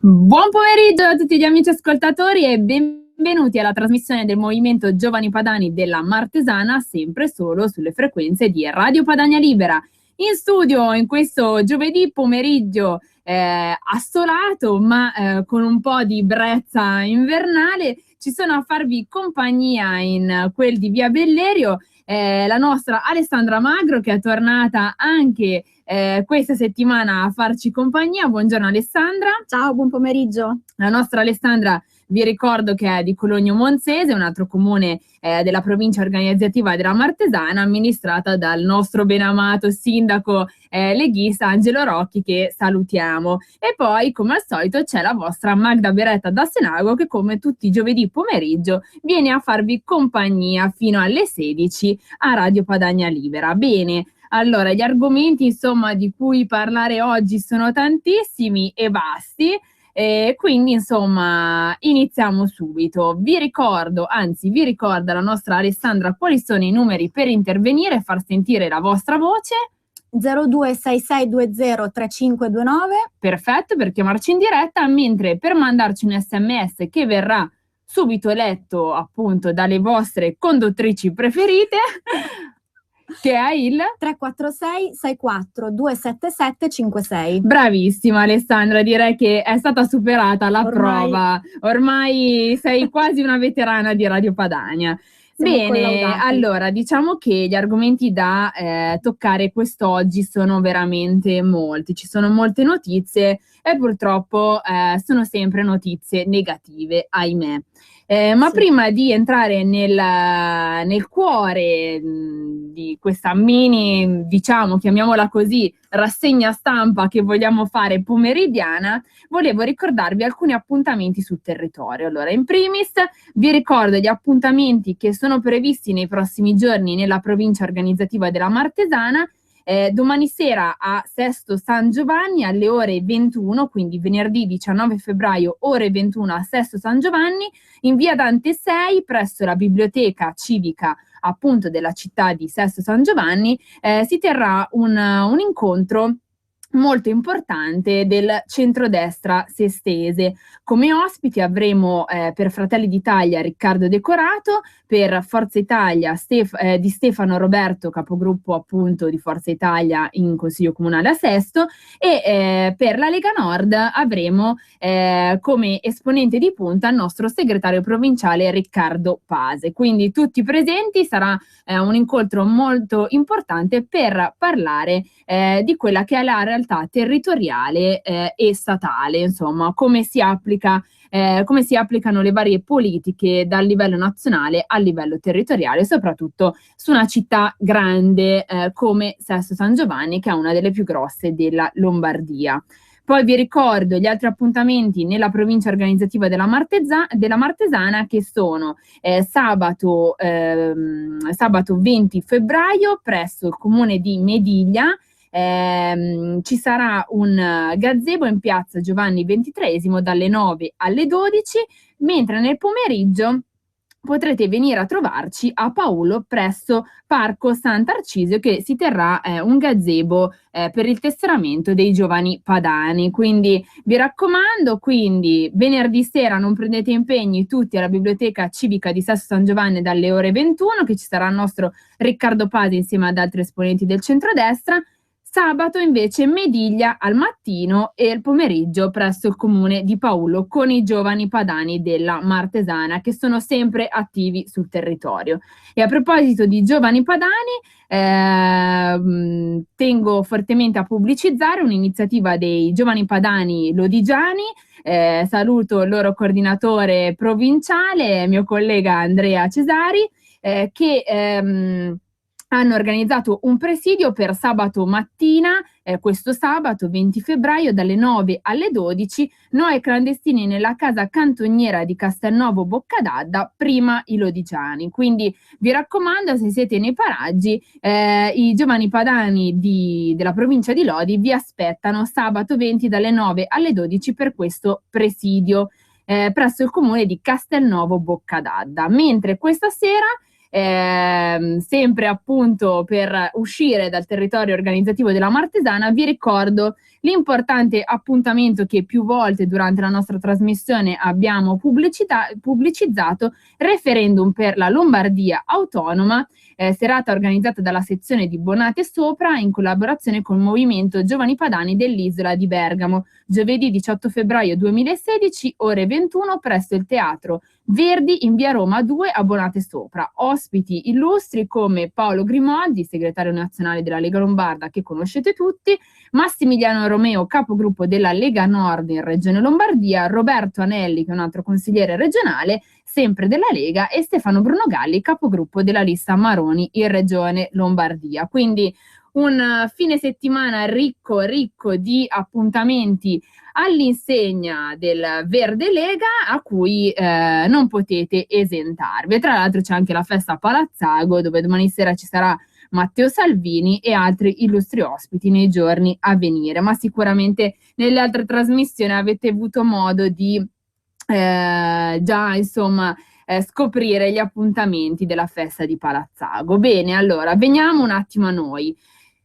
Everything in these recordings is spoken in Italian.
Buon pomeriggio a tutti gli amici ascoltatori e benvenuti alla trasmissione del Movimento Giovani Padani della Martesana, sempre solo sulle frequenze di Radio Padania Libera. In studio in questo giovedì pomeriggio assolato ma con un po' di brezza invernale, ci sono a farvi compagnia in quel di Via Bellerio la nostra Alessandra Magro, che è tornata anche questa settimana a farci compagnia. Buongiorno Alessandra. Ciao, buon pomeriggio. La nostra Alessandra, vi ricordo che è di Cologno Monzese, un altro comune della provincia organizzativa della Martesana, amministrata dal nostro benamato sindaco leghista Angelo Rocchi, che salutiamo. E poi, come al solito, c'è la vostra Magda Beretta da Senago, che come tutti i giovedì pomeriggio viene a farvi compagnia fino alle 16 a Radio Padania Libera. Bene. Allora, gli argomenti insomma di cui parlare oggi sono tantissimi e vasti, quindi insomma iniziamo subito. Vi ricorda la nostra Alessandra quali sono i numeri per intervenire e far sentire la vostra voce. 0266203529. Perfetto, per chiamarci in diretta, mentre per mandarci un SMS che verrà subito letto appunto dalle vostre conduttrici preferite che è il 346 64 277 56. Bravissima Alessandra, direi che è stata superata la prova. Ormai sei quasi una veterana di Radio Padania. Bene, allora diciamo che gli argomenti da toccare quest'oggi sono veramente molti, ci sono molte notizie e purtroppo sono sempre notizie negative, ahimè. Ma sì, prima di entrare nel cuore di questa mini, diciamo, chiamiamola così, rassegna stampa che vogliamo fare pomeridiana, volevo ricordarvi alcuni appuntamenti sul territorio. Allora, in primis vi ricordo gli appuntamenti che sono previsti nei prossimi giorni nella provincia organizzativa della Martesana. Domani sera a Sesto San Giovanni alle ore 21, quindi venerdì 19 febbraio ore 21 a Sesto San Giovanni, in via Dante 6 presso la biblioteca civica appunto della città di Sesto San Giovanni, si terrà un incontro molto importante del centrodestra sestese. Come ospiti avremo per Fratelli d'Italia Riccardo Decorato, per Forza Italia di Stefano Roberto, capogruppo appunto di Forza Italia in Consiglio Comunale a Sesto, e per la Lega Nord avremo come esponente di punta il nostro segretario provinciale Riccardo Pase. Quindi tutti presenti, sarà un incontro molto importante per parlare di quella che è la realtà territoriale e statale, insomma, come si applicano le varie politiche dal livello nazionale al livello territoriale, soprattutto su una città grande come Sesto San Giovanni, che è una delle più grosse della Lombardia. Poi vi ricordo gli altri appuntamenti nella provincia organizzativa della Martesana, che sono sabato 20 febbraio presso il comune di Mediglia. Ci sarà un gazebo in piazza Giovanni XXIII dalle 9 alle 12, mentre nel pomeriggio potrete venire a trovarci a Paolo presso Parco Sant'Arcisio, che si terrà un gazebo per il tesseramento dei giovani padani. Quindi vi raccomando, quindi venerdì sera non prendete impegni, tutti alla biblioteca civica di Sesto San Giovanni dalle ore 21, che ci sarà il nostro Riccardo Pasi insieme ad altri esponenti del centrodestra. Sabato invece Mediglia al mattino e il pomeriggio presso il comune di Paolo con i giovani padani della Martesana, che sono sempre attivi sul territorio. E a proposito di giovani padani, tengo fortemente a pubblicizzare un'iniziativa dei giovani padani lodigiani. Saluto il loro coordinatore provinciale, mio collega Andrea Cesari, che hanno organizzato un presidio per sabato mattina, questo sabato 20 febbraio dalle 9 alle 12, noi clandestini nella casa cantoniera di Castelnuovo Boccadadda, prima i lodigiani. Quindi vi raccomando, se siete nei paraggi, i giovani padani della provincia di Lodi vi aspettano sabato 20 dalle 9 alle 12 per questo presidio presso il comune di Castelnuovo Boccadadda. Mentre questa sera sempre appunto per uscire dal territorio organizzativo della Martesana, vi ricordo l'importante appuntamento che più volte durante la nostra trasmissione abbiamo pubblicizzato, referendum per la Lombardia autonoma, serata organizzata dalla sezione di Bonate Sopra in collaborazione col Movimento Giovani Padani dell'isola di Bergamo, giovedì 18 febbraio 2016, ore 21, presso il Teatro Verdi in via Roma 2 a Bonate Sopra. Ospiti illustri come Paolo Grimaldi, segretario nazionale della Lega Lombarda, che conoscete tutti, Massimiliano Romeo, capogruppo della Lega Nord in Regione Lombardia, Roberto Anelli, che è un altro consigliere regionale, sempre della Lega, e Stefano Bruno Galli, capogruppo della lista Maroni in Regione Lombardia. Quindi un fine settimana ricco di appuntamenti all'insegna del Verde Lega, a cui non potete esentarvi. E tra l'altro c'è anche la festa a Palazzago, dove domani sera ci sarà Matteo Salvini e altri illustri ospiti nei giorni a venire, ma sicuramente nelle altre trasmissioni avete avuto modo di già insomma scoprire gli appuntamenti della festa di Palazzago. Bene, allora veniamo un attimo a noi.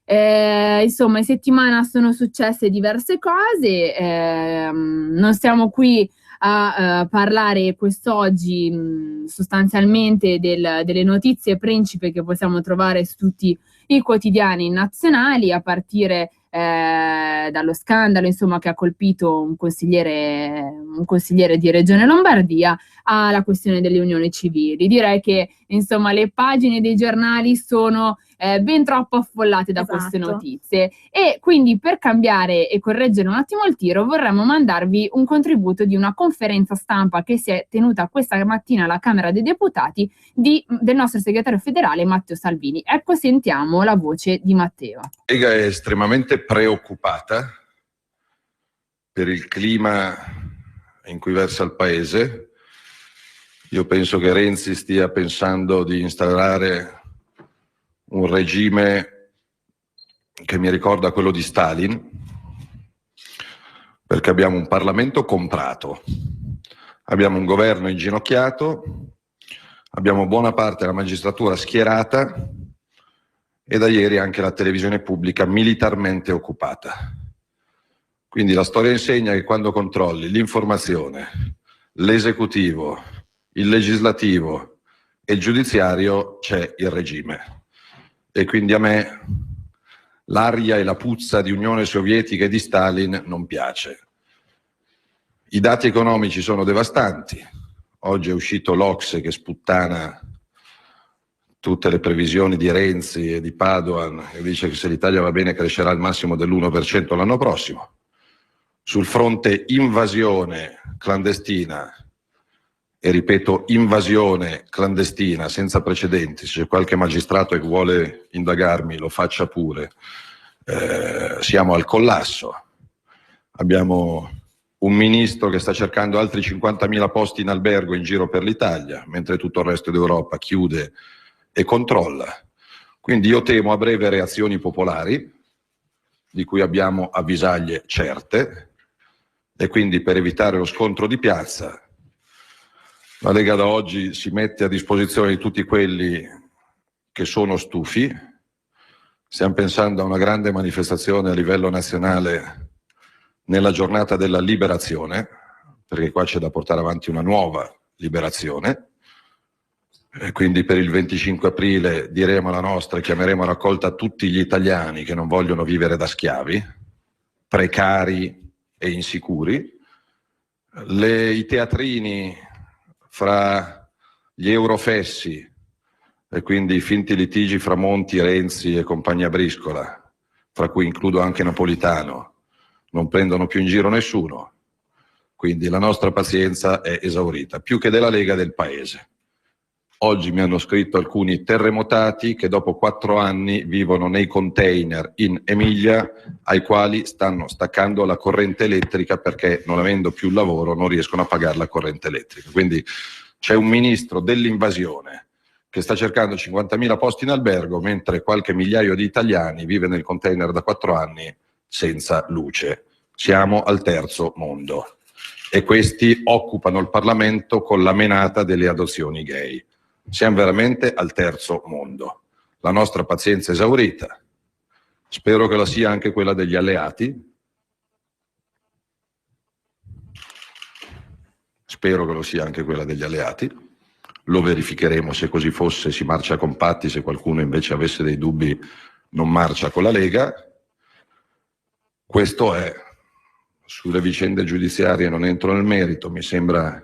Insomma, in settimana sono successe diverse cose, non siamo qui a parlare quest'oggi sostanzialmente delle notizie principe che possiamo trovare su tutti i quotidiani nazionali, a partire dallo scandalo insomma che ha colpito un consigliere di Regione Lombardia, alla questione delle unioni civili. Direi che insomma le pagine dei giornali sono ben troppo affollate da queste notizie, e quindi per cambiare e correggere un attimo il tiro vorremmo mandarvi un contributo di una conferenza stampa che si è tenuta questa mattina alla Camera dei Deputati del nostro segretario federale Matteo Salvini. Ecco, sentiamo la voce di Matteo. La Lega è estremamente preoccupata per il clima in cui versa il Paese. Io penso che Renzi stia pensando di instaurare un regime che mi ricorda quello di Stalin, perché abbiamo un Parlamento comprato, abbiamo un governo inginocchiato, abbiamo buona parte della magistratura schierata e da ieri anche la televisione pubblica militarmente occupata. Quindi la storia insegna che quando controlli l'informazione, l'esecutivo, il legislativo e il giudiziario c'è il regime. E quindi a me l'aria e la puzza di Unione Sovietica e di Stalin non piace. I dati economici sono devastanti. Oggi è uscito l'Ocse che sputtana tutte le previsioni di Renzi e di Padoan e dice che se l'Italia va bene crescerà al massimo dell'1% l'anno prossimo. Sul fronte invasione clandestina, e ripeto invasione clandestina senza precedenti, se c'è qualche magistrato che vuole indagarmi lo faccia pure, siamo al collasso. Abbiamo un ministro che sta cercando altri 50.000 posti in albergo in giro per l'Italia, mentre tutto il resto d'Europa chiude e controlla. Quindi io temo a breve reazioni popolari, di cui abbiamo avvisaglie certe, e quindi per evitare lo scontro di piazza la Lega da oggi si mette a disposizione di tutti quelli che sono stufi. Stiamo pensando a una grande manifestazione a livello nazionale nella giornata della liberazione, perché qua c'è da portare avanti una nuova liberazione. E quindi per il 25 aprile diremo la nostra e chiameremo a raccolta tutti gli italiani che non vogliono vivere da schiavi, precari e insicuri. I teatrini fra gli eurofessi e quindi i finti litigi fra Monti, Renzi e compagnia briscola, fra cui includo anche Napolitano, non prendono più in giro nessuno. Quindi la nostra pazienza è esaurita, più che della Lega, del Paese. Oggi mi hanno scritto alcuni terremotati che dopo 4 anni vivono nei container in Emilia, ai quali stanno staccando la corrente elettrica perché, non avendo più lavoro, non riescono a pagare la corrente elettrica. Quindi c'è un ministro dell'invasione che sta cercando 50.000 posti in albergo, mentre qualche migliaio di italiani vive nel container da 4 anni senza luce. Siamo al terzo mondo e questi occupano il Parlamento con la menata delle adozioni gay. Siamo veramente al terzo mondo. La nostra pazienza è esaurita. Spero che la sia anche quella degli alleati. Spero che lo sia anche quella degli alleati. Lo verificheremo se così fosse, si marcia compatti, se qualcuno invece avesse dei dubbi non marcia con la Lega. Questo è. Sulle vicende giudiziarie non entro nel merito, mi sembra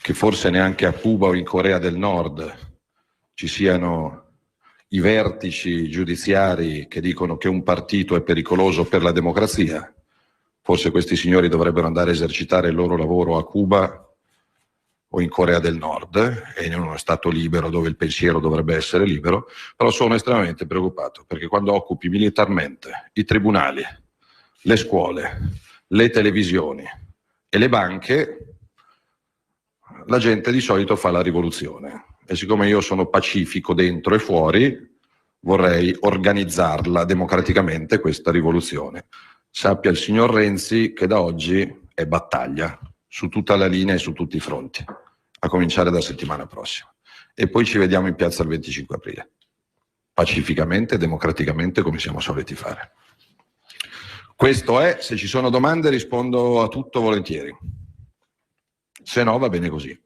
che forse neanche a Cuba o in Corea del Nord ci siano i vertici giudiziari che dicono che un partito è pericoloso per la democrazia. Forse questi signori dovrebbero andare a esercitare il loro lavoro a Cuba o in Corea del Nord e in uno stato libero dove il pensiero dovrebbe essere libero, però sono estremamente preoccupato perché quando occupi militarmente i tribunali, le scuole, le televisioni e le banche, la gente di solito fa la rivoluzione e siccome io sono pacifico dentro e fuori, vorrei organizzarla democraticamente questa rivoluzione. Sappia il signor Renzi che da oggi è battaglia su tutta la linea e su tutti i fronti, a cominciare da settimana prossima. E poi ci vediamo in piazza il 25 aprile, pacificamente e democraticamente come siamo soliti fare. Questo è, se ci sono domande rispondo a tutto volentieri, se no va bene così.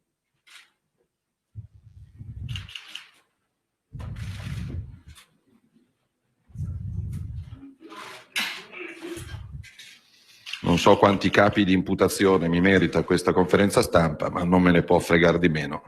Non so quanti capi di imputazione mi merita questa conferenza stampa, ma non me ne può fregare di meno.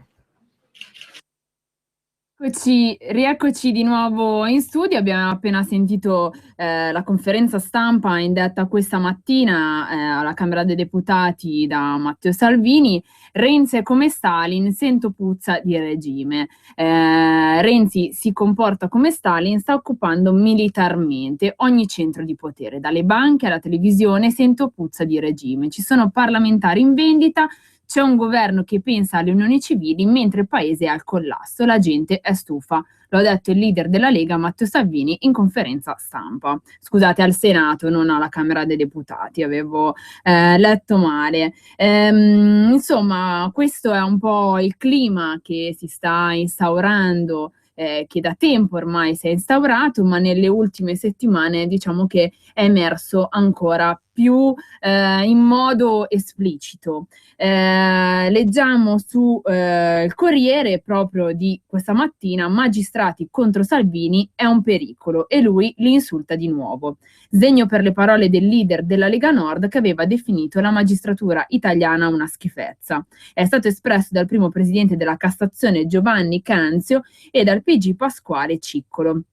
Rieccoci di nuovo in studio, abbiamo appena sentito la conferenza stampa indetta questa mattina alla Camera dei Deputati da Matteo Salvini. Renzi è come Stalin, sento puzza di regime. Renzi si comporta come Stalin, sta occupando militarmente ogni centro di potere, dalle banche alla televisione, sento puzza di regime. Ci sono parlamentari in vendita, c'è un governo che pensa alle unioni civili mentre il paese è al collasso, la gente è stufa. Lo ha detto il leader della Lega Matteo Salvini in conferenza stampa. Scusate, al Senato, non alla Camera dei Deputati, avevo letto male. Insomma, questo è un po' il clima che si sta instaurando, che da tempo ormai si è instaurato, ma nelle ultime settimane diciamo che è emerso ancora più in modo esplicito. Leggiamo su il Corriere proprio di questa mattina: magistrati contro Salvini è un pericolo, e lui li insulta di nuovo. Sdegno per le parole del leader della Lega Nord che aveva definito la magistratura italiana una schifezza. È stato espresso dal primo presidente della Cassazione Giovanni Canzio e dal PG Pasquale Ciccolo.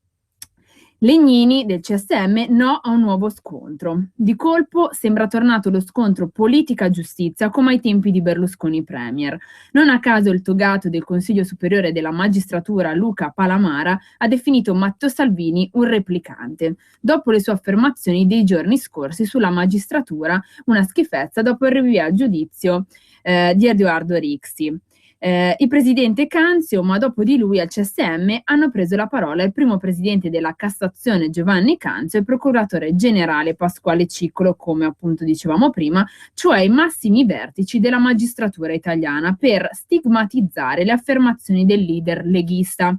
Legnini del CSM no a un nuovo scontro. Di colpo sembra tornato lo scontro politica-giustizia come ai tempi di Berlusconi premier. Non a caso il togato del Consiglio Superiore della Magistratura Luca Palamara ha definito Matteo Salvini un replicante, dopo le sue affermazioni dei giorni scorsi sulla magistratura, una schifezza dopo il rinvio a giudizio di Edoardo Rixi. Il presidente Canzio, ma dopo di lui al CSM, hanno preso la parola il primo presidente della Cassazione Giovanni Canzio e il procuratore generale Pasquale Ciccolo, come appunto dicevamo prima, cioè i massimi vertici della magistratura italiana, per stigmatizzare le affermazioni del leader leghista.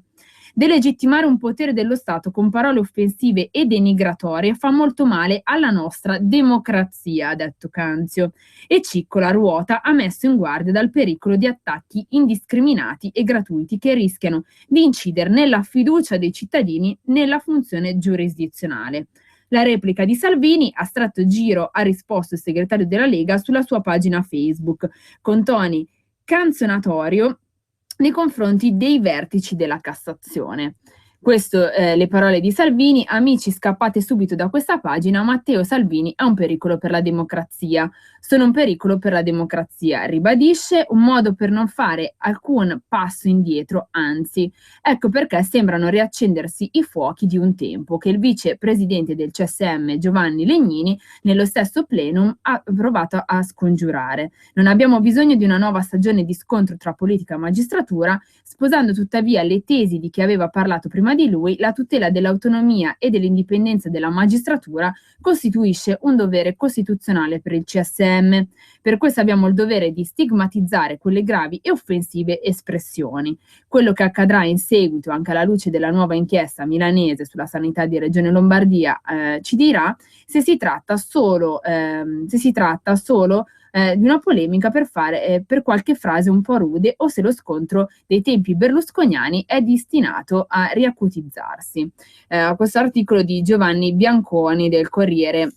Delegittimare un potere dello Stato con parole offensive e denigratorie fa molto male alla nostra democrazia, ha detto Canzio. E Ciccola Ruota ha messo in guardia dal pericolo di attacchi indiscriminati e gratuiti che rischiano di incidere nella fiducia dei cittadini nella funzione giurisdizionale. La replica di Salvini, a stretto giro ha risposto il segretario della Lega sulla sua pagina Facebook, con toni canzonatorio nei confronti dei vertici della Cassazione. Questo le parole di Salvini: amici scappate subito da questa pagina, Matteo Salvini è un pericolo per la democrazia. Sono un pericolo per la democrazia, ribadisce, un modo per non fare alcun passo indietro, anzi. Ecco perché sembrano riaccendersi i fuochi di un tempo che il vicepresidente del CSM Giovanni Legnini nello stesso plenum ha provato a scongiurare. Non abbiamo bisogno di una nuova stagione di scontro tra politica e magistratura, sposando tuttavia le tesi di chi aveva parlato prima prima di lui, la tutela dell'autonomia e dell'indipendenza della magistratura costituisce un dovere costituzionale per il CSM. Per questo abbiamo il dovere di stigmatizzare quelle gravi e offensive espressioni. Quello che accadrà in seguito, anche alla luce della nuova inchiesta milanese sulla sanità di Regione Lombardia, ci dirà se si tratta solo di una polemica per qualche frase un po' rude o se lo scontro dei tempi berlusconiani è destinato a riacutizzarsi. Questo articolo di Giovanni Bianconi del Corriere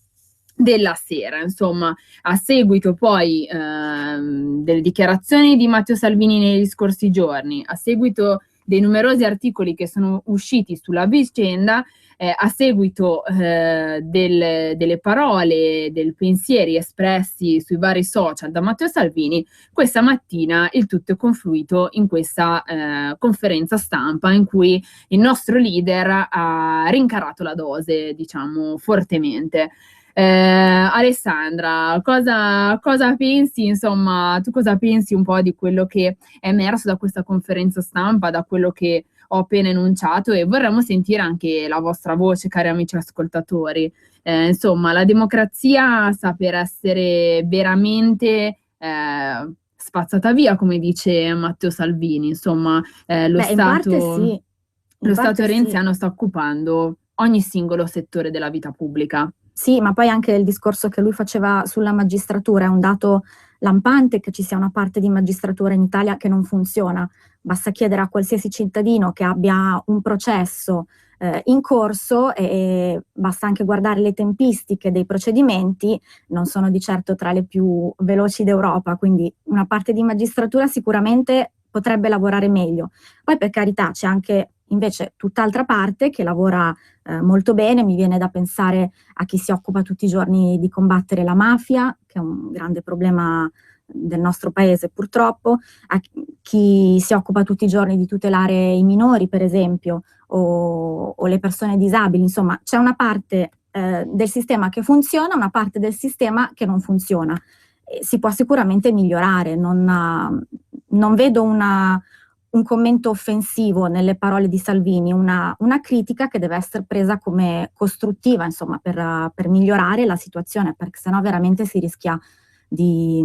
della Sera. Insomma, a seguito poi delle dichiarazioni di Matteo Salvini negli scorsi giorni, a seguito dei numerosi articoli che sono usciti sulla vicenda, a seguito delle parole, dei pensieri espressi sui vari social da Matteo Salvini, questa mattina il tutto è confluito in questa conferenza stampa in cui il nostro leader ha rincarato la dose, diciamo, fortemente. Alessandra, cosa pensi? Insomma, tu cosa pensi un po' di quello che è emerso da questa conferenza stampa, da quello che ho appena enunciato, e vorremmo sentire anche la vostra voce, cari amici ascoltatori. Insomma, la democrazia sta per essere veramente spazzata via, come dice Matteo Salvini. Insomma, lo Stato renziano sta occupando ogni singolo settore della vita pubblica. Sì, ma poi anche il discorso che lui faceva sulla magistratura è un dato lampante che ci sia una parte di magistratura in Italia che non funziona. Basta chiedere a qualsiasi cittadino che abbia un processo in corso e basta anche guardare le tempistiche dei procedimenti, non sono di certo tra le più veloci d'Europa, quindi una parte di magistratura sicuramente potrebbe lavorare meglio. Poi per carità c'è anche invece tutt'altra parte che lavora molto bene. Mi viene da pensare a chi si occupa tutti i giorni di combattere la mafia, che è un grande problema del nostro paese purtroppo, a chi si occupa tutti i giorni di tutelare i minori, per esempio, o le persone disabili. Insomma, c'è una parte del sistema che funziona, una parte del sistema che non funziona. Si può sicuramente migliorare, non vedo un commento offensivo nelle parole di Salvini, una critica che deve essere presa come costruttiva, insomma, per migliorare la situazione, perché sennò veramente si rischia di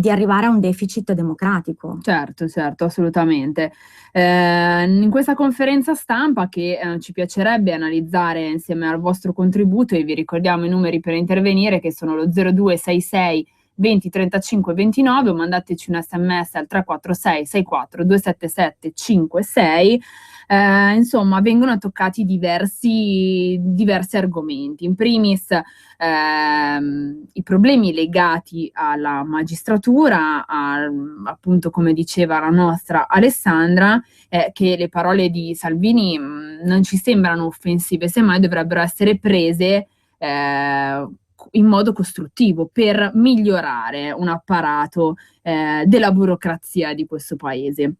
arrivare a un deficit democratico. Certo, assolutamente. In questa conferenza stampa che ci piacerebbe analizzare insieme al vostro contributo, e vi ricordiamo i numeri per intervenire che sono lo 0266 20 35 29, o mandateci un sms al 346 64 277 56. Insomma, vengono toccati diversi argomenti. In primis i problemi legati alla magistratura, appunto come diceva la nostra Alessandra, che le parole di Salvini non ci sembrano offensive, semmai dovrebbero essere prese in modo costruttivo per migliorare un apparato della burocrazia di questo paese.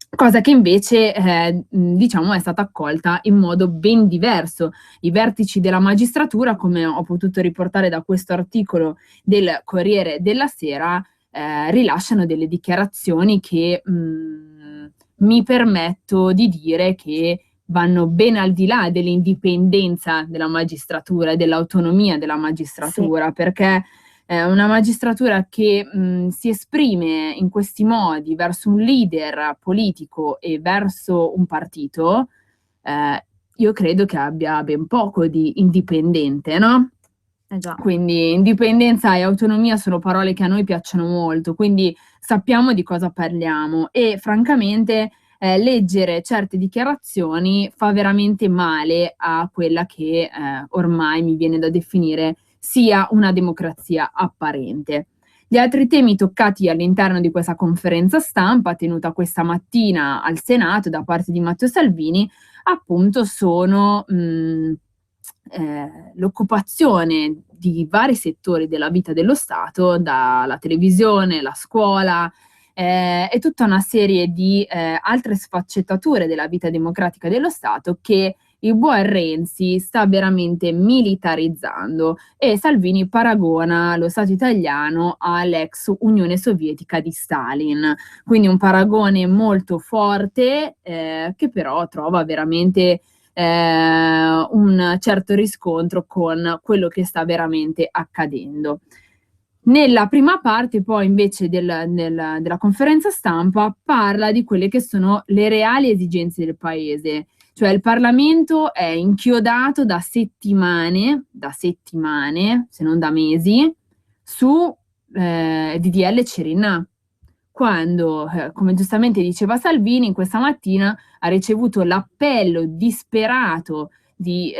Cosa che invece diciamo è stata accolta in modo ben diverso. I vertici della magistratura, come ho potuto riportare da questo articolo del Corriere della Sera, rilasciano delle dichiarazioni che mi permetto di dire che vanno ben al di là dell'indipendenza della magistratura e dell'autonomia della magistratura, sì. Perché una magistratura che si esprime in questi modi verso un leader politico e verso un partito, io credo che abbia ben poco di indipendente, no? Già. Quindi indipendenza e autonomia sono parole che a noi piacciono molto, quindi sappiamo di cosa parliamo, e francamente leggere certe dichiarazioni fa veramente male a quella che ormai mi viene da definire sia una democrazia apparente. Gli altri temi toccati all'interno di questa conferenza stampa tenuta questa mattina al Senato da parte di Matteo Salvini, appunto, sono l'occupazione di vari settori della vita dello Stato, dalla televisione, la scuola, e tutta una serie di altre sfaccettature della vita democratica dello Stato che il buon Renzi sta veramente militarizzando e Salvini paragona lo Stato italiano all'ex Unione Sovietica di Stalin. Quindi un paragone molto forte che però trova veramente un certo riscontro con quello che sta veramente accadendo. Nella prima parte poi invece della conferenza stampa parla di quelle che sono le reali esigenze del paese, cioè il Parlamento è inchiodato da settimane, se non da mesi, su DDL Cirinnà, quando, come giustamente diceva Salvini, questa mattina ha ricevuto l'appello disperato di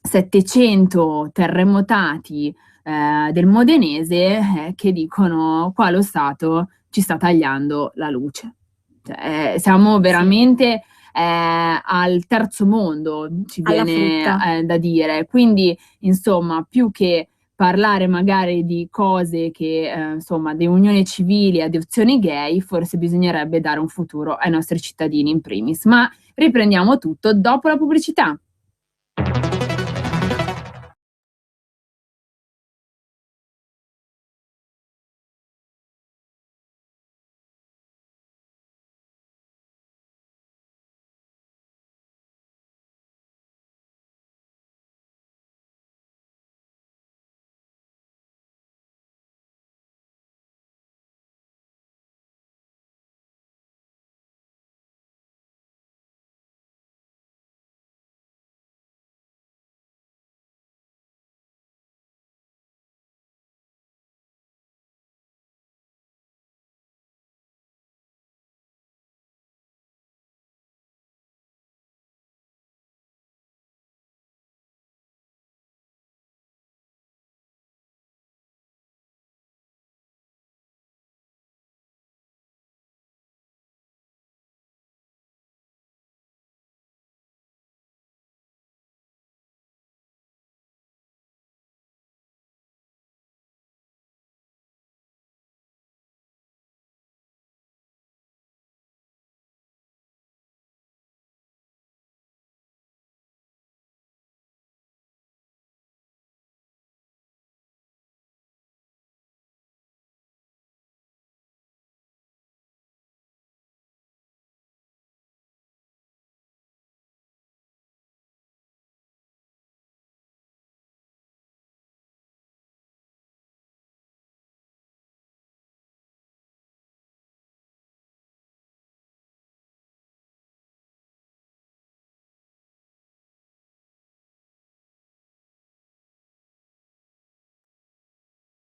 700 terremotati del Modenese che dicono qua lo Stato ci sta tagliando la luce. Cioè, siamo veramente al terzo mondo, ci viene da dire. Quindi, insomma, più che parlare magari di cose che, insomma, di unioni civili, adozioni gay, forse bisognerebbe dare un futuro ai nostri cittadini in primis. Ma riprendiamo tutto dopo la pubblicità.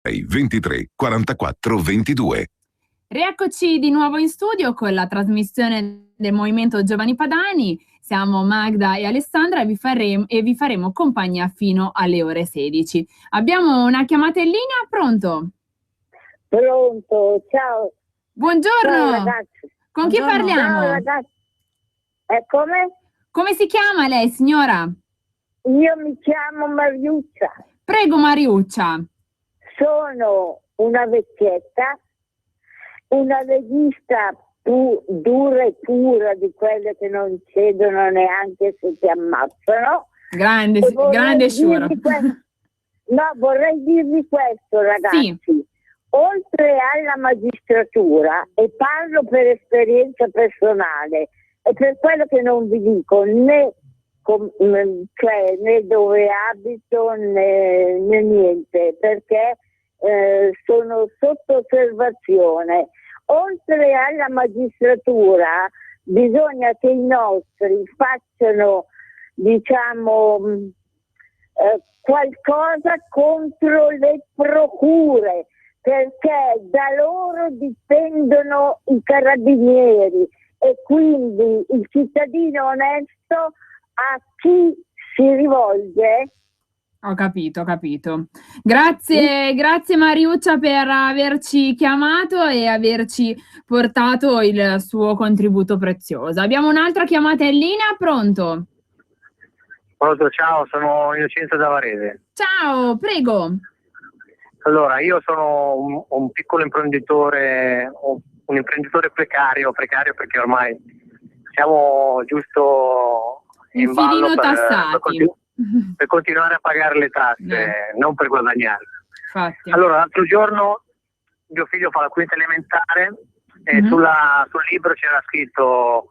Ai 23 44 22. Rieccoci di nuovo in studio con la trasmissione del Movimento Giovani Padani. Siamo Magda e Alessandra e vi faremo compagnia fino alle ore 16. Abbiamo una chiamata in linea, pronto? Pronto, ciao. Buongiorno. Ciao ragazzi. Con chi parliamo? Ciao ragazzi. Come? Come si chiama lei, signora? Io mi chiamo Mariuccia. Prego, Mariuccia. Sono una vecchietta, una leghista più dura e pura di quelle che non cedono neanche se ti ammazzano. Grande sciura. No, vorrei dirvi questo, ragazzi. Sì. Oltre alla magistratura, e parlo per esperienza personale, e per quello che non vi dico né dove abito né niente, perché sono sotto osservazione. Oltre alla magistratura bisogna che i nostri facciano, diciamo, qualcosa contro le procure, perché da loro dipendono i carabinieri e quindi il cittadino onesto a chi si rivolge. Ho capito. Grazie Mariuccia per averci chiamato e averci portato il suo contributo prezioso. Abbiamo un'altra chiamata in linea, pronto? Pronto, ciao, sono Innocenzo da Varese. Ciao, prego. Allora, io sono un piccolo imprenditore, un imprenditore precario perché ormai siamo giusto in ballo tassati. Per continuare a pagare le tasse, non per guadagnare. Infatti. Allora, l'altro giorno mio figlio fa la quinta elementare e sul libro c'era scritto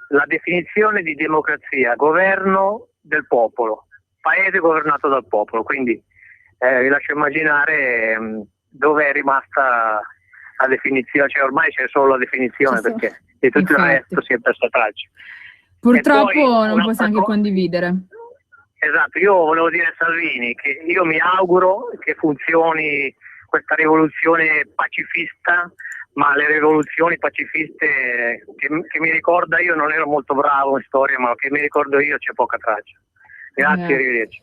la definizione di democrazia, governo del popolo, paese governato dal popolo, quindi vi lascio immaginare dove è rimasta la definizione, cioè ormai c'è solo la definizione perché di tutto il resto si è persa traccia. Purtroppo non possiamo anche condividere. Esatto, io volevo dire a Salvini che io mi auguro che funzioni questa rivoluzione pacifista, ma le rivoluzioni pacifiste che mi ricorda io, non ero molto bravo in storia, ma che mi ricordo io c'è poca traccia. Grazie, arrivederci.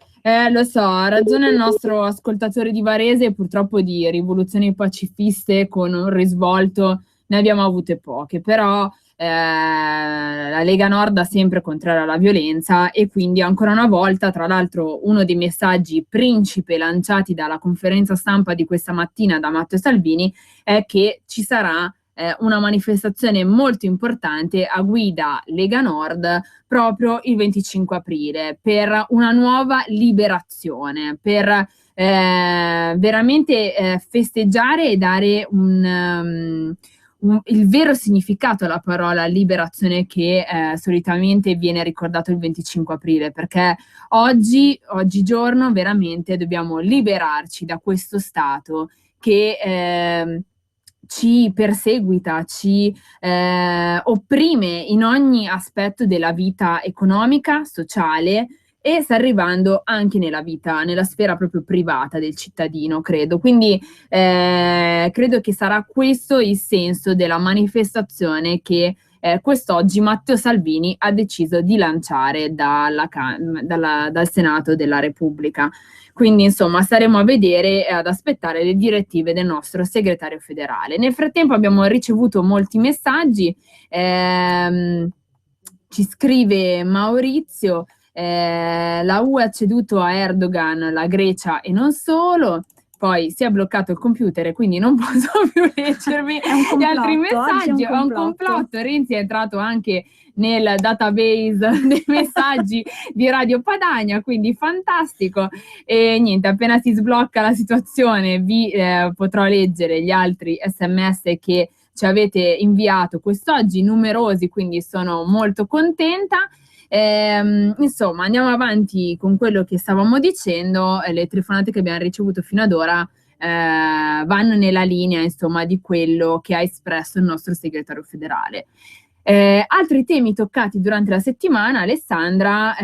Lo so, ha ragione il nostro ascoltatore di Varese, purtroppo di rivoluzioni pacifiste con un risvolto ne abbiamo avute poche, però la Lega Nord ha sempre contraria alla violenza e quindi ancora una volta, tra l'altro uno dei messaggi principe lanciati dalla conferenza stampa di questa mattina da Matteo Salvini è che ci sarà una manifestazione molto importante a guida Lega Nord proprio il 25 aprile per una nuova liberazione, per veramente festeggiare e dare il vero significato alla parola liberazione che solitamente viene ricordato il 25 aprile, perché oggigiorno veramente dobbiamo liberarci da questo Stato che ci perseguita, ci opprime in ogni aspetto della vita economica, sociale e sta arrivando anche nella sfera proprio privata del cittadino, credo. Quindi credo che sarà questo il senso della manifestazione che quest'oggi Matteo Salvini ha deciso di lanciare dal Senato della Repubblica. Quindi insomma staremo a vedere e ad aspettare le direttive del nostro segretario federale. Nel frattempo abbiamo ricevuto molti messaggi, ci scrive Maurizio, la UE ha ceduto a Erdogan la Grecia e non solo, poi si è bloccato il computer e quindi non posso più leggervi gli altri messaggi, è un complotto. Renzi è entrato anche nel database dei messaggi di Radio Padania, quindi fantastico. E niente, appena si sblocca la situazione vi potrò leggere gli altri SMS che ci avete inviato quest'oggi, numerosi, quindi sono molto contenta. Insomma, andiamo avanti con quello che stavamo dicendo. Le telefonate che abbiamo ricevuto fino ad ora vanno nella linea, insomma, di quello che ha espresso il nostro segretario federale. Altri temi toccati durante la settimana, Alessandra,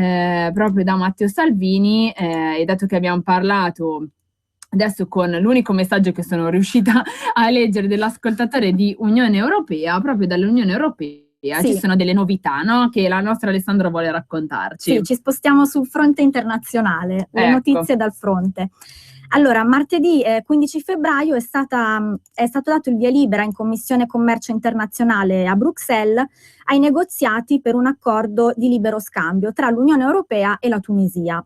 proprio da Matteo Salvini, e dato che abbiamo parlato adesso con l'unico messaggio che sono riuscita a leggere dell'ascoltatore di Unione Europea, proprio dall'Unione Europea, sì, ci sono delle novità, no? Che la nostra Alessandra vuole raccontarci. Sì, ci spostiamo sul fronte internazionale, le notizie dal fronte. Allora, martedì 15 febbraio è stato dato il via libera in Commissione Commercio Internazionale a Bruxelles ai negoziati per un accordo di libero scambio tra l'Unione Europea e la Tunisia.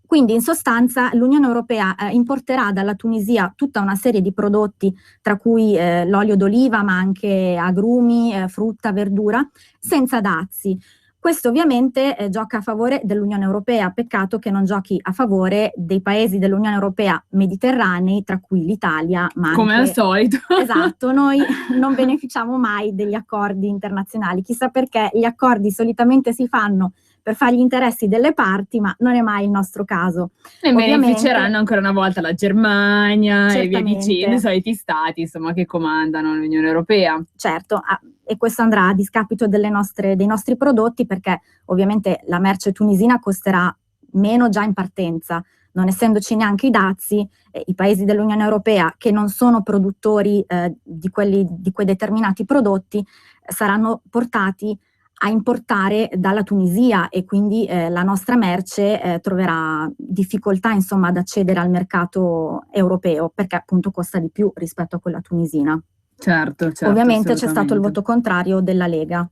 Quindi in sostanza l'Unione Europea importerà dalla Tunisia tutta una serie di prodotti, tra cui l'olio d'oliva, ma anche agrumi, frutta, verdura, senza dazi. Questo ovviamente gioca a favore dell'Unione Europea, peccato che non giochi a favore dei paesi dell'Unione Europea mediterranei, tra cui l'Italia, ma anche, come al solito. Esatto, noi non beneficiamo mai degli accordi internazionali, chissà perché gli accordi solitamente si fanno per fare gli interessi delle parti, ma non è mai il nostro caso. Ne beneficeranno ancora una volta la Germania e via dicendo, i soliti stati, insomma, che comandano l'Unione Europea. Certo, e questo andrà a discapito dei nostri prodotti, perché ovviamente la merce tunisina costerà meno già in partenza, non essendoci neanche i dazi. I paesi dell'Unione Europea che non sono produttori di quei determinati prodotti saranno portati a importare dalla Tunisia e quindi la nostra merce troverà difficoltà, insomma, ad accedere al mercato europeo, perché appunto costa di più rispetto a quella tunisina. Certo, ovviamente c'è stato il voto contrario della Lega.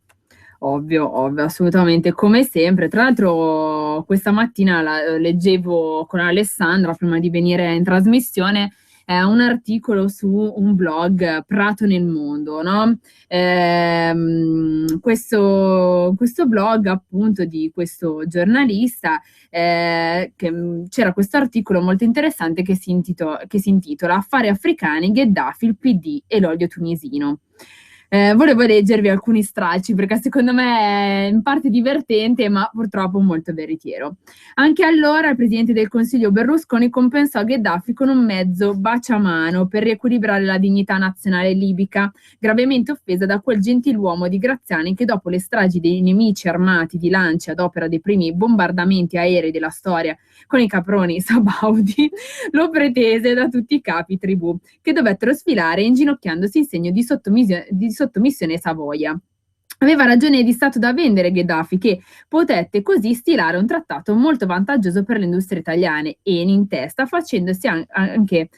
Ovvio, assolutamente, come sempre. Tra l'altro questa mattina leggevo con Alessandra, prima di venire in trasmissione, un articolo su un blog, Prato nel Mondo, no? Questo blog appunto di questo giornalista, c'era questo articolo molto interessante che si intitola Affari africani, Gheddafi, il PD e l'olio tunisino. Volevo leggervi alcuni stralci perché secondo me è in parte divertente ma purtroppo molto veritiero. Anche allora il presidente del Consiglio Berlusconi compensò Gheddafi con un mezzo baciamano per riequilibrare la dignità nazionale libica, gravemente offesa da quel gentiluomo di Graziani che dopo le stragi dei nemici armati di Lancia ad opera dei primi bombardamenti aerei della storia con i caproni sabaudi, lo pretese da tutti i capi tribù, che dovettero sfilare inginocchiandosi in segno di sottomissione Savoia. Aveva ragione di Stato da vendere Gheddafi, che potette così stilare un trattato molto vantaggioso per le industrie italiane e in testa facendoci anche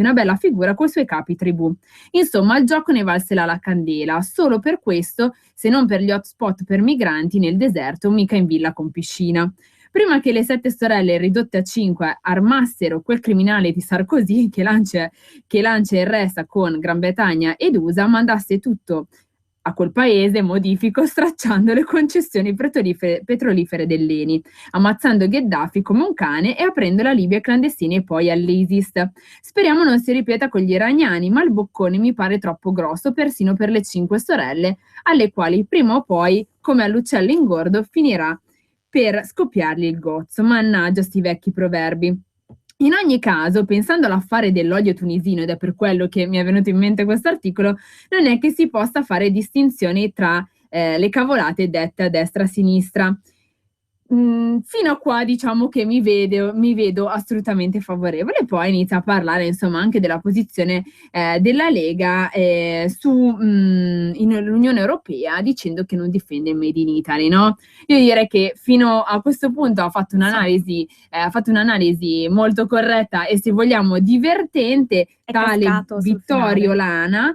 una bella figura coi suoi capi tribù. Insomma, il gioco ne valse la candela, solo per questo, se non per gli hotspot per migranti nel deserto, mica in villa con piscina. Prima che le 7 sorelle ridotte a 5 armassero quel criminale di Sarkozy che lancia il resta con Gran Bretagna ed USA, mandasse tutto a quel paese modifico stracciando le concessioni petrolifere dell'Eni, ammazzando Gheddafi come un cane e aprendo la Libia ai clandestini e poi all'ISIS. Speriamo non si ripeta con gli iraniani, ma il boccone mi pare troppo grosso persino per le 5 sorelle, alle quali prima o poi, come all'uccello ingordo, finirà per scoppiargli il gozzo. Mannaggia sti vecchi proverbi. In ogni caso, pensando all'affare dell'olio tunisino, ed è per quello che mi è venuto in mente questo articolo, non è che si possa fare distinzioni tra le cavolate dette a destra e a sinistra. Fino a qua diciamo che mi vedo assolutamente favorevole, poi inizia a parlare insomma anche della posizione della Lega nell'Unione Europea, dicendo che non difende il Made in Italy, no? Io direi che fino a questo punto ha fatto un'analisi molto corretta e, se vogliamo, divertente, tale Vittorio Lana.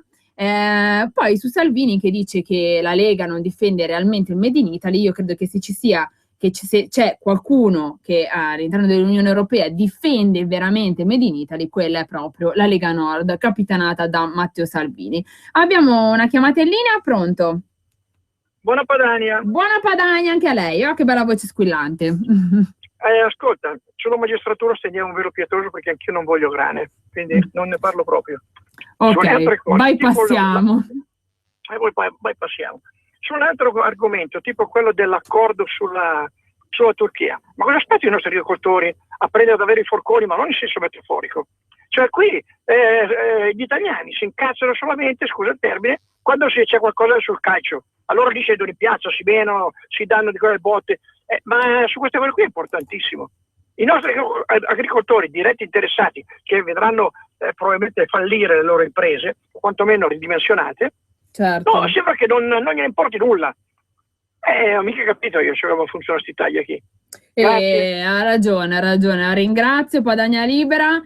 Poi su Salvini che dice che la Lega non difende realmente il Made in Italy, io credo che se c'è qualcuno che all'interno dell'Unione Europea difende veramente Made in Italy, quella è proprio la Lega Nord, capitanata da Matteo Salvini. Abbiamo una chiamata in linea, pronto? Buona Padania. Buona Padania anche a lei, che bella voce squillante. Ascolta, sulla magistratura stendiamo un velo pietoso perché anch'io non voglio grane, quindi non ne parlo proprio. Ok, bypassiamo. Bypassiamo. Su un altro argomento, tipo quello dell'accordo sulla Turchia. Ma cosa aspettano i nostri agricoltori a prendere ad avere i forconi, ma non in senso metaforico? Cioè qui gli italiani si incazzano solamente, scusa il termine, quando c'è qualcosa sul calcio. Allora lì scendono in piazza, si menano, si danno di quelle botte. Ma su queste cose qui è importantissimo. I nostri agricoltori diretti interessati, che vedranno probabilmente fallire le loro imprese, o quantomeno ridimensionate, certo. No, sembra che non gliene importi nulla. Ho mica capito io come funziona questa Italia qui. Ha ragione, la ringrazio, Padania Libera.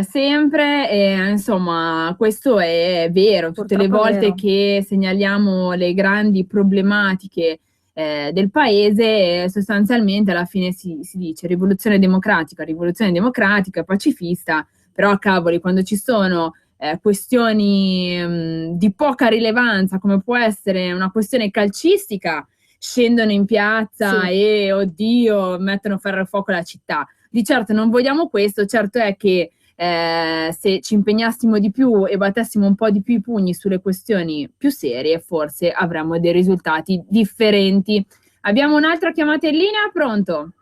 Sempre, insomma, questo è vero, tutte le volte che segnaliamo le grandi problematiche del paese, sostanzialmente alla fine si dice rivoluzione democratica, pacifista, però cavoli, quando ci sono questioni di poca rilevanza, come può essere una questione calcistica, scendono in piazza e, oddio, mettono a fare fuoco alla città. Di certo non vogliamo questo, certo è che se ci impegnassimo di più e battessimo un po' di più i pugni sulle questioni più serie, forse avremmo dei risultati differenti. Abbiamo un'altra chiamata in linea, pronto?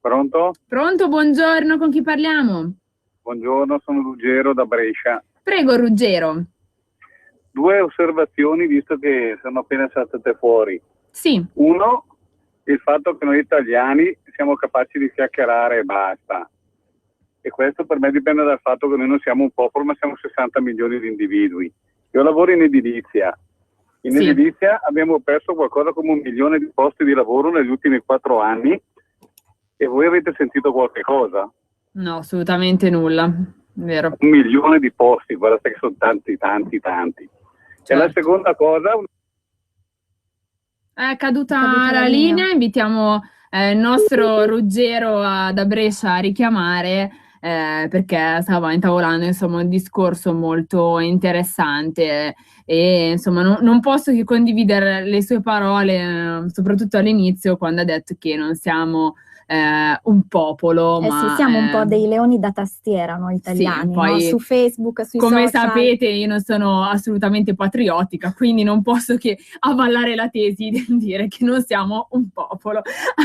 Pronto? Pronto, buongiorno, con chi parliamo? Buongiorno, sono Ruggero da Brescia. Prego, Ruggero. 2 osservazioni, visto che sono appena saltate fuori. Sì. Uno, il fatto che noi italiani siamo capaci di chiacchierare e basta. E questo per me dipende dal fatto che noi non siamo un popolo, ma siamo 60 milioni di individui. Io lavoro in edilizia. In edilizia abbiamo perso qualcosa come 1 milione di posti di lavoro negli ultimi 4 anni. E voi avete sentito qualche cosa? No, assolutamente nulla. Vero. 1 milione di posti, guardate che sono tanti. Certo. E la seconda cosa... È caduta la linea, invitiamo il nostro Ruggero da Brescia a richiamare. perché stava intavolando insomma un discorso molto interessante e insomma non posso che condividere le sue parole, soprattutto all'inizio quando ha detto che non siamo un popolo, ma sì, siamo un po' dei leoni da tastiera noi italiani, sì, poi, no? Su Facebook, sui come social. sapete io non sono assolutamente patriottica, quindi non posso che avvallare la tesi di dire che non siamo un popolo.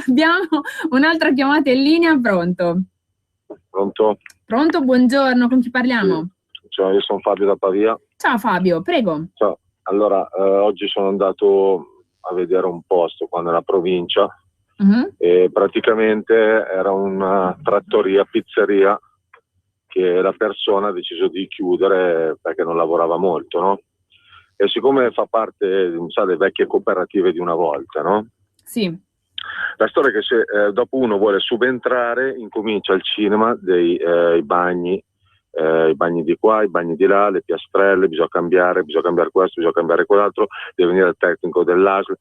Abbiamo un'altra chiamata in linea, pronto? Pronto? Pronto, buongiorno, con chi parliamo? Sì. Ciao, io sono Fabio da Pavia. Ciao Fabio, prego. Ciao. Allora, oggi sono andato a vedere un posto qua nella provincia e praticamente era una trattoria, pizzeria, che la persona ha deciso di chiudere perché non lavorava molto, no? E siccome fa parte, delle vecchie cooperative di una volta, no? Sì. La storia è che se dopo uno vuole subentrare, incomincia il cinema dei bagni, i bagni di qua, i bagni di là, le piastrelle, bisogna cambiare questo, bisogna cambiare quell'altro, deve venire il tecnico dell'ASL.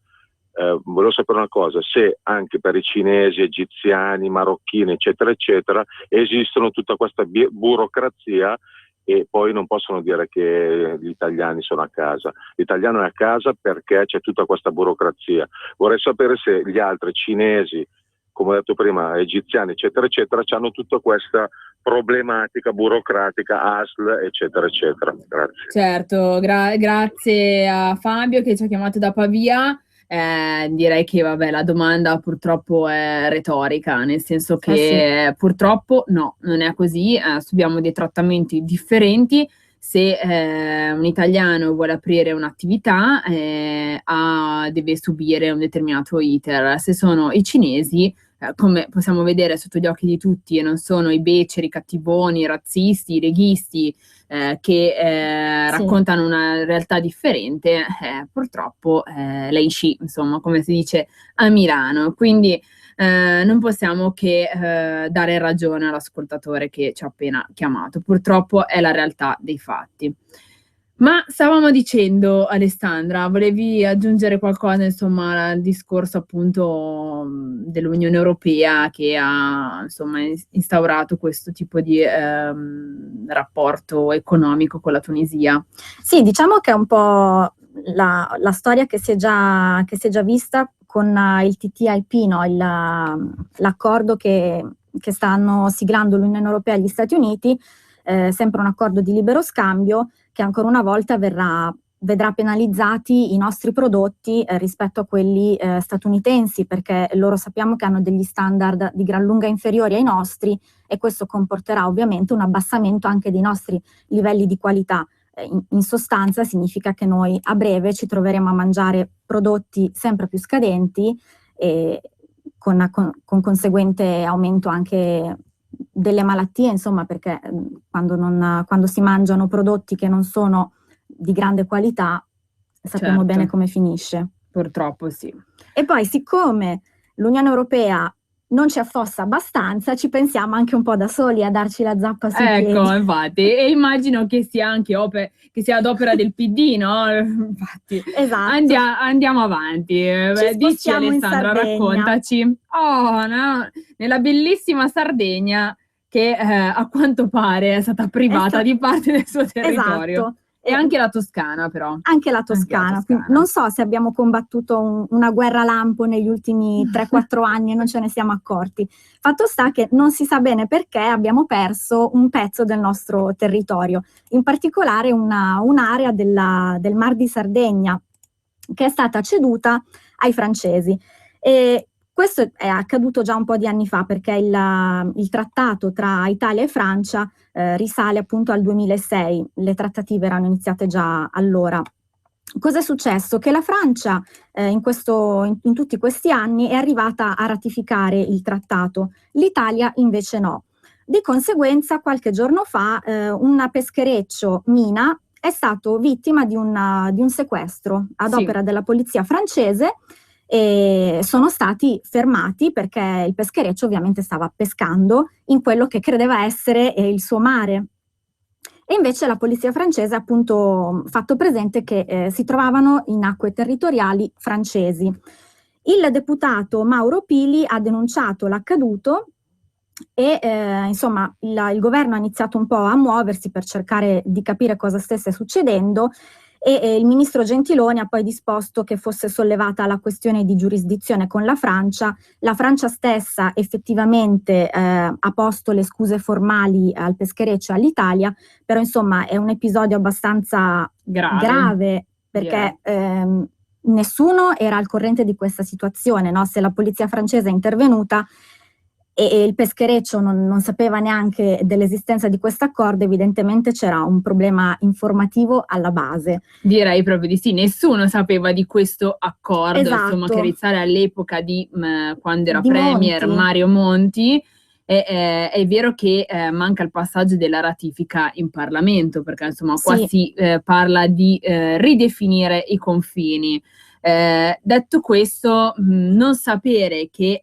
Volevo sapere una cosa, se anche per i cinesi, egiziani, marocchini, eccetera, eccetera, esistono tutta questa burocrazia e poi non possono dire che gli italiani sono a casa. L'italiano è a casa perché c'è tutta questa burocrazia. Vorrei sapere se gli altri cinesi, come ho detto prima, egiziani, eccetera, eccetera, hanno tutta questa problematica burocratica, ASL, eccetera, eccetera. Grazie. Certo, grazie a Fabio che ci ha chiamato da Pavia. Direi che vabbè, la domanda purtroppo è retorica, nel senso che purtroppo no, non è così, subiamo dei trattamenti differenti. Se un italiano vuole aprire un'attività deve subire un determinato iter. Se sono i cinesi, come possiamo vedere sotto gli occhi di tutti, e non sono i beceri, i cattivoni, i razzisti, i leghisti che raccontano una realtà differente, purtroppo lei sci, insomma, come si dice a Milano. Quindi non possiamo che dare ragione all'ascoltatore che ci ha appena chiamato. Purtroppo è la realtà dei fatti. Ma stavamo dicendo, Alessandra, volevi aggiungere qualcosa, insomma, al discorso appunto dell'Unione Europea che ha, insomma, instaurato questo tipo di rapporto economico con la Tunisia? Sì, diciamo che è un po' la storia che si è già vista con il TTIP, no? L'accordo che stanno siglando l'Unione Europea e gli Stati Uniti, sempre un accordo di libero scambio che ancora una volta vedrà penalizzati i nostri prodotti rispetto a quelli statunitensi, perché loro sappiamo che hanno degli standard di gran lunga inferiori ai nostri e questo comporterà ovviamente un abbassamento anche dei nostri livelli di qualità. In sostanza significa che noi a breve ci troveremo a mangiare prodotti sempre più scadenti e con conseguente aumento anche delle malattie, insomma, perché quando si mangiano prodotti che non sono di grande qualità sappiamo bene come finisce. Purtroppo sì. E poi siccome l'Unione Europea non ci affossa abbastanza, ci pensiamo anche un po' da soli a darci la zappa sui piedi. Ecco, infatti, e immagino che sia anche che sia ad opera del PD, no? Infatti. Esatto. Andiamo avanti. Dici Alessandra, raccontaci. Oh, no, nella bellissima Sardegna che a quanto pare è stata privata di parte del suo territorio. Esatto. E anche la Toscana, però. Anche la Toscana. Non so se abbiamo combattuto una guerra lampo negli ultimi 3-4 anni e non ce ne siamo accorti. Fatto sta che non si sa bene perché abbiamo perso un pezzo del nostro territorio, in particolare un'area del Mar di Sardegna, che è stata ceduta ai francesi. E questo è accaduto già un po' di anni fa, perché il trattato tra Italia e Francia risale appunto al 2006, le trattative erano iniziate già allora. Cosa è successo? Che la Francia in tutti questi anni è arrivata a ratificare il trattato, l'Italia invece no. Di conseguenza qualche giorno fa un peschereccio Mina è stato vittima di un sequestro ad opera della polizia francese e sono stati fermati perché il peschereccio ovviamente stava pescando in quello che credeva essere il suo mare. E invece la polizia francese ha appunto fatto presente che si trovavano in acque territoriali francesi. Il deputato Mauro Pili ha denunciato l'accaduto insomma il governo ha iniziato un po' a muoversi per cercare di capire cosa stesse succedendo e il ministro Gentiloni ha poi disposto che fosse sollevata la questione di giurisdizione con la Francia. La Francia stessa effettivamente ha posto le scuse formali al peschereccio e all'Italia, però insomma è un episodio abbastanza grave perché nessuno era al corrente di questa situazione, no? Se la polizia francese è intervenuta e il peschereccio non sapeva neanche dell'esistenza di questo accordo, evidentemente c'era un problema informativo alla base. Direi proprio di sì, nessuno sapeva di questo accordo, insomma, che risale all'epoca di quando era premier Mario Monti. È vero che manca il passaggio della ratifica in Parlamento, perché insomma qua si parla di ridefinire i confini. Detto questo, non sapere che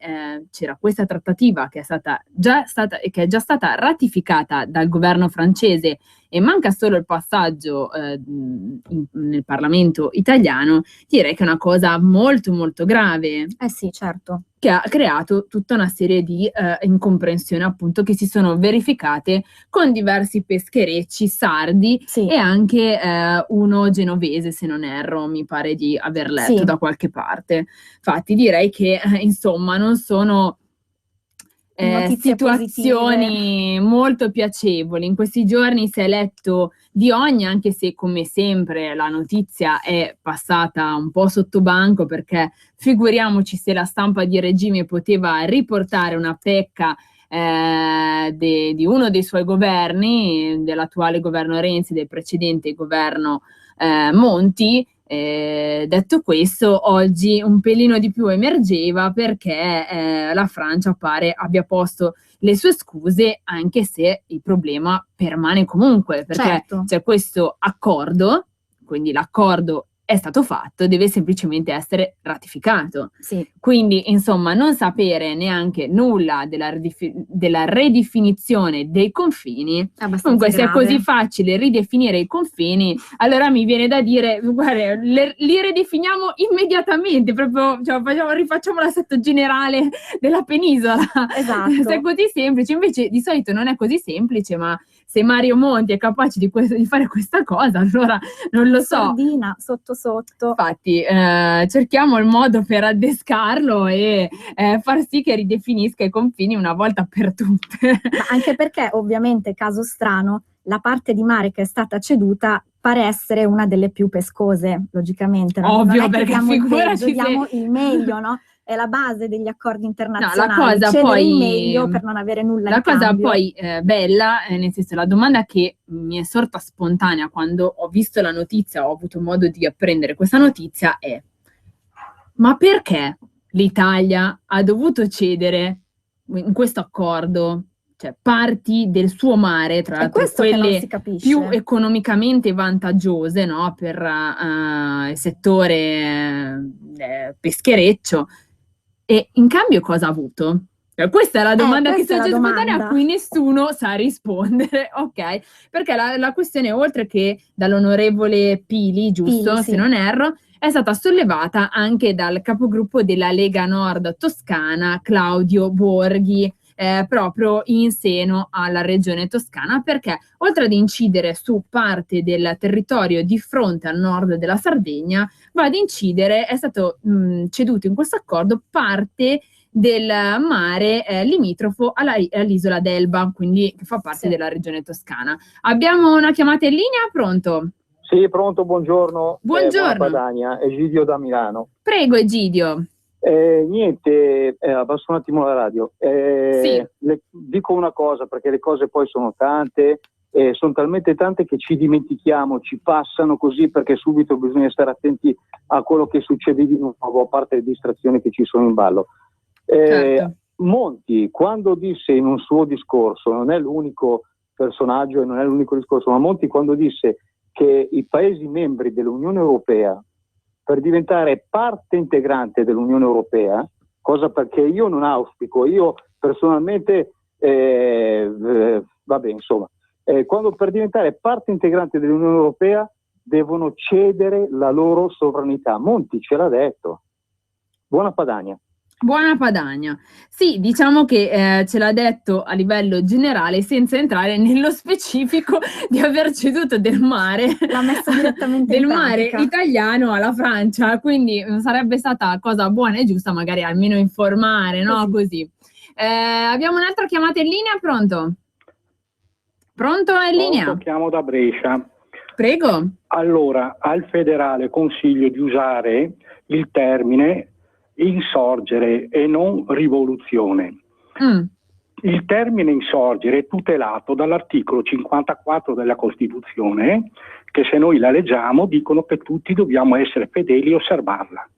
c'era questa trattativa che è già stata ratificata dal governo francese e manca solo il passaggio nel Parlamento italiano, direi che è una cosa molto molto grave. Sì, certo. Che ha creato tutta una serie di incomprensioni appunto che si sono verificate con diversi pescherecci sardi e anche uno genovese, se non erro, mi pare di aver letto da qualche parte. Infatti direi che insomma non sono situazioni molto piacevoli. In questi giorni si è letto di ogni, anche se come sempre la notizia è passata un po' sotto banco, perché figuriamoci se la stampa di regime poteva riportare una pecca di uno dei suoi governi, dell'attuale governo Renzi, del precedente governo Monti. Detto questo, oggi un pelino di più emergeva perché la Francia pare abbia posto le sue scuse, anche se il problema permane comunque, perché c'è questo accordo, quindi l'accordo è stato fatto, deve semplicemente essere ratificato. Quindi, insomma, non sapere neanche nulla della ridefinizione dei confini, comunque se è così facile ridefinire i confini, allora mi viene da dire, guarda, li ridefiniamo immediatamente, proprio rifacciamo l'assetto generale della penisola. Se è così semplice, invece di solito non è così semplice, ma se Mario Monti è capace di fare questa cosa, allora non lo so. Sordina, sotto. Infatti cerchiamo il modo per addescarlo e far sì che ridefinisca i confini una volta per tutte. Ma anche perché ovviamente, caso strano, la parte di mare che è stata ceduta pare essere una delle più pescose, logicamente. Ovvio, perché figuraci diamo il meglio, no? È la base degli accordi internazionali, cedere il meglio per non avere nulla in cambio. La cosa poi bella, nel senso, la domanda che mi è sorta spontanea quando ho visto la notizia, ho avuto modo di apprendere questa notizia è: ma perché l'Italia ha dovuto cedere in questo accordo, cioè parti del suo mare, tra l'altro quelle più economicamente vantaggiose, no, per il settore peschereccio, e in cambio cosa ha avuto? Questa è la domanda che sorge spontanea, a cui nessuno sa rispondere, ok? Perché la questione, oltre che dall'onorevole Pili, giusto, se non erro, è stata sollevata anche dal capogruppo della Lega Nord Toscana, Claudio Borghi, proprio in seno alla regione Toscana, perché oltre ad incidere su parte del territorio di fronte al nord della Sardegna, va ad incidere, è stato ceduto in questo accordo parte del mare limitrofo all'isola d'Elba, quindi che fa parte della regione Toscana. Abbiamo una chiamata in linea, pronto? Sì, pronto, buongiorno. Buongiorno. Padania, Egidio da Milano. Prego, Egidio. Niente, abbasso un attimo la radio. Dico una cosa, perché le cose poi sono tante, sono talmente tante che ci dimentichiamo, ci passano così, perché subito bisogna stare attenti a quello che succede di nuovo, a parte le distrazioni che ci sono in ballo. Monti, quando disse in un suo discorso, non è l'unico personaggio e non è l'unico discorso, ma Monti quando disse che i Paesi membri dell'Unione Europea, per diventare parte integrante dell'Unione Europea, cosa perché io non auspico, io personalmente, quando per diventare parte integrante dell'Unione Europea devono cedere la loro sovranità. Monti ce l'ha detto. Buona Padania. Buona Padania. Sì, diciamo che ce l'ha detto a livello generale senza entrare nello specifico di aver ceduto del mare, l'ha messo direttamente del in mare pratica. italiano alla Francia, quindi sarebbe stata cosa buona e giusta magari almeno informare, no? Così. Abbiamo un'altra chiamata in linea, pronto? Pronto, è in linea? Chiamo da Brescia. Prego. Allora, al federale consiglio di usare il termine insorgere e non rivoluzione. Il termine insorgere è tutelato dall'articolo 54 della Costituzione, che se noi la leggiamo dicono che tutti dobbiamo essere fedeli e osservarla.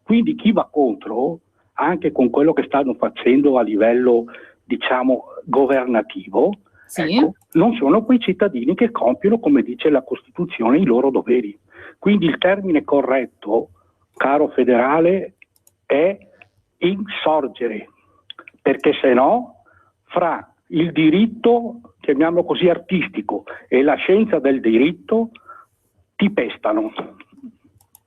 Quindi chi va contro, anche con quello che stanno facendo a livello, diciamo, governativo, ecco, non sono quei cittadini che compiono, come dice la Costituzione, i loro doveri. Quindi il termine corretto, caro federale, è insorgere, perché se no fra il diritto, chiamiamolo così, artistico e la scienza del diritto ti pestano.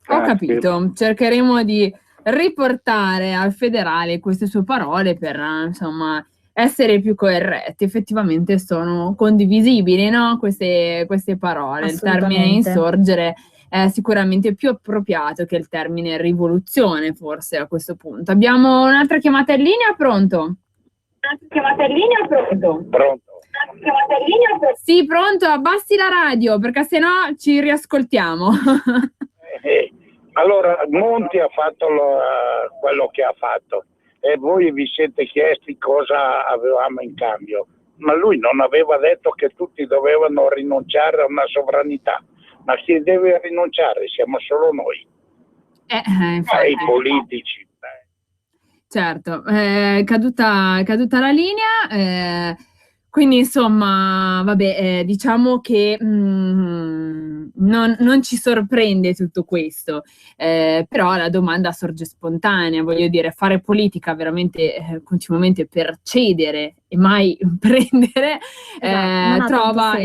Ho capito, cercheremo di riportare al federale queste sue parole per insomma essere più corretti. Effettivamente sono condivisibili, no? Queste parole. Il termine insorgere è sicuramente più appropriato che il termine rivoluzione, forse a questo punto. Abbiamo un'altra chiamata in linea, pronto? Chiamata in linea, pronto? Pronto. Chiamata in linea, pronto? Sì, pronto, abbassi la radio perché sennò ci riascoltiamo. Allora, Monti ha fatto quello che ha fatto e voi vi siete chiesti cosa avevamo in cambio, ma lui non aveva detto che tutti dovevano rinunciare a una sovranità. Ma chi deve rinunciare? Siamo solo noi. I politici. Certo, caduta la linea, quindi insomma, vabbè, diciamo che non ci sorprende tutto questo, però la domanda sorge spontanea, voglio dire, fare politica veramente continuamente per cedere e mai prendere, trova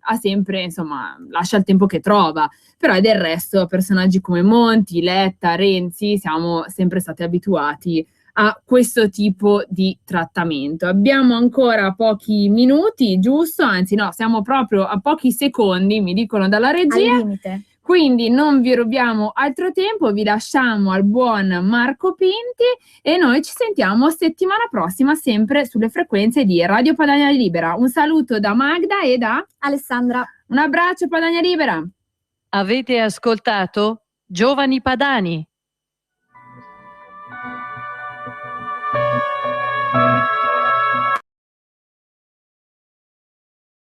ha sempre, insomma, lascia il tempo che trova, però del resto personaggi come Monti, Letta, Renzi siamo sempre stati abituati a questo tipo di trattamento. Abbiamo ancora pochi minuti, giusto? Anzi no, siamo proprio a pochi secondi, mi dicono dalla regia. Al limite. Quindi non vi rubiamo altro tempo, vi lasciamo al buon Marco Pinti e noi ci sentiamo settimana prossima sempre sulle frequenze di Radio Padania Libera. Un saluto da Magda e da Alessandra. Un abbraccio Padania Libera. Avete ascoltato Giovani Padani.